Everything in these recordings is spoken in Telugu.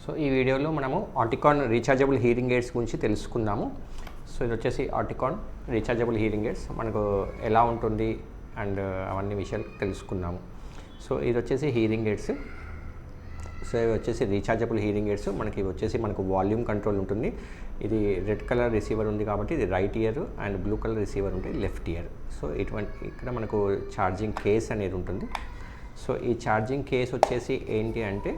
సో ఈ వీడియోలో మనము ఆర్టికాన్ రీఛార్జబుల్ హీరింగ్ ఎయిడ్స్ గురించి తెలుసుకుందాము. సో ఇది వచ్చేసి ఆర్టికాన్ రీఛార్జబుల్ హీరింగ్ ఎయిడ్స్ మనకు ఎలా ఉంటుంది అండ్ అవన్నీ విషయాలు తెలుసుకుందాము. సో ఇది వచ్చేసి హీరింగ్ ఎయిడ్స్. సో ఇవి వచ్చేసి రీఛార్జబుల్ హీరింగ్ ఎయిడ్స్. మనకి వచ్చేసి మనకు వాల్యూమ్ కంట్రోల్ ఉంటుంది. ఇది రెడ్ కలర్ రిసీవర్ ఉంది కాబట్టి ఇది right year and blue colour receiver ఉంటుంది లెఫ్ట్ ఇయర్. సో ఇక్కడ మనకు ఛార్జింగ్ కేస్ అనేది ఉంటుంది. సో ఈ ఛార్జింగ్ కేస్ వచ్చేసి ఏంటి అంటే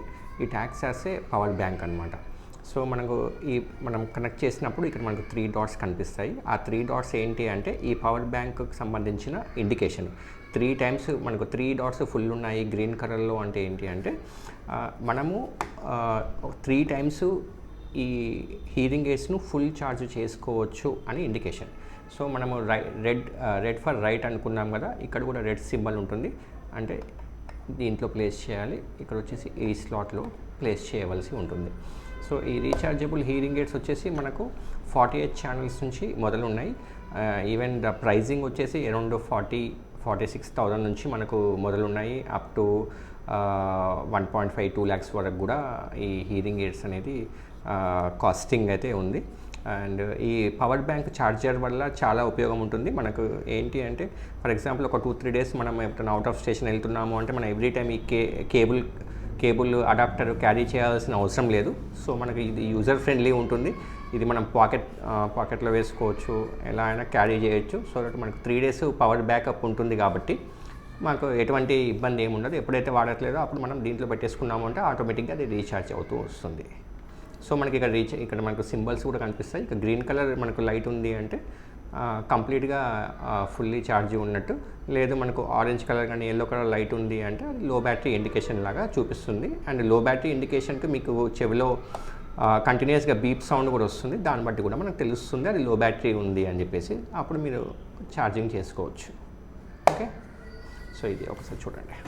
it acts as a power bank అనమాట. సో మనం కనెక్ట్ చేసినప్పుడు ఇక్కడ మనకు 3 డాట్స్ కనిపిస్తాయి. ఆ 3 డాట్స్ ఏంటి అంటే ఈ పవర్ బ్యాంక్కి సంబంధించిన ఇండికేషన్. 3 టైమ్స్ మనకు 3 డాట్స్ ఫుల్ ఉన్నాయి గ్రీన్ కలర్లో అంటే ఏంటి అంటే మనము 3 టైమ్స్ ఈ హీరింగ్ ఎయిడ్స్ను ఫుల్ ఛార్జ్ చేసుకోవచ్చు అని ఇండికేషన్. సో మనము రెడ్ ఫర్ రైట్ అనుకున్నాం కదా, ఇక్కడ కూడా రెడ్ సింబల్ ఉంటుంది. అంటే దీంట్లో ప్లేస్ చేయాలి, ఇక్కడ వచ్చేసి ఈ స్లాట్లో ప్లేస్ చేయవలసి ఉంటుంది. సో ఈ రీఛార్జబుల్ హీరింగ్ ఎయిడ్స్ వచ్చేసి మనకు 48 ఛానల్స్ నుంచి మొదలు ఉన్నాయి. ఈవెన్ ద ప్రైజింగ్ వచ్చేసి అరౌండ్ 46,000 నుంచి మనకు మొదలున్నాయి. అప్ టు 1.5-2 lakhs వరకు కూడా ఈ హీరింగ్ ఎయిడ్స్ అనేది కాస్టింగ్ అయితే ఉంది. అండ్ ఈ పవర్ బ్యాంక్ ఛార్జర్ వల్ల చాలా ఉపయోగం ఉంటుంది. మనకు ఏంటి అంటే ఫర్ ఎగ్జాంపుల్ ఒక 2-3 days మనం ఎప్పుడైనా అవుట్ ఆఫ్ స్టేషన్ వెళ్తున్నాము అంటే మనం ఎవ్రీ టైం ఈ కేబుల్ అడాప్టర్ క్యారీ చేయాల్సిన అవసరం లేదు. సో మనకి ఇది యూజర్ ఫ్రెండ్లీ ఉంటుంది. ఇది మనం పాకెట్లో వేసుకోవచ్చు, ఎలా అయినా క్యారీ చేయొచ్చు. సో దట్ మనకు 3 days పవర్ బ్యాకప్ ఉంటుంది కాబట్టి మాకు ఎటువంటి ఇబ్బంది ఏమి ఉండదు. ఎప్పుడైతే వాడట్లేదో అప్పుడు మనం దీంట్లో పెట్టేసుకున్నాము అంటే ఆటోమేటిక్గా అది రీఛార్జ్ అవుతూ వస్తుంది. సో మనకి ఇక్కడ మనకు సింబల్స్ కూడా కనిపిస్తాయి. ఇక గ్రీన్ కలర్ మనకు లైట్ ఉంది అంటే కంప్లీట్గా ఫుల్లీ ఛార్జ్ ఉన్నట్టు. లేదు మనకు ఆరెంజ్ కలర్ కానీ ఎల్లో కలర్ లైట్ ఉంది అంటే అది లో బ్యాటరీ ఇండికేషన్ లాగా చూపిస్తుంది. అండ్ లో బ్యాటరీ ఇండికేషన్కి మీకు చెవిలో కంటిన్యూస్గా బీప్ సౌండ్ కూడా వస్తుంది. దాన్ని బట్టి కూడా మనకు తెలుస్తుంది అది లో బ్యాటరీ ఉంది అని చెప్పేసి. అప్పుడు మీరు ఛార్జింగ్ చేసుకోవచ్చు. ఓకే, సో ఇది ఒకసారి చూడండి.